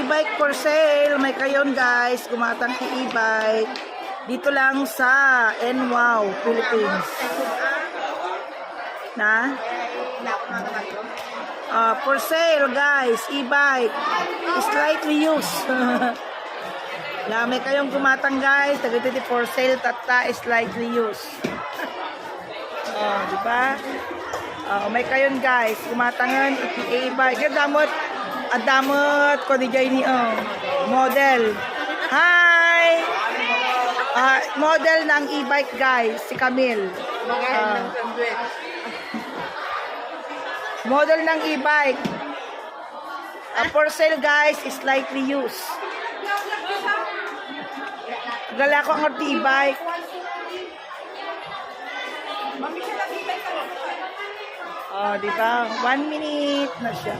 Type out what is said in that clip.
e-bike for sale. May kayon guys, gumatang e-bike. Dito lang sa NWOW, Philippines. Na? For sale guys, e-bike. Slightly used. May kayong gumatang guys, tagay for sale, tata, slightly used. Diba? May kayon guys, gumatangan, e-bike. Adamot ko di ni model. Hi! Model ng e-bike guys, si Camille. Model ng e-bike. For sale guys, slightly used. Gala ko ang e-bike. Diba? 1 minute na siya.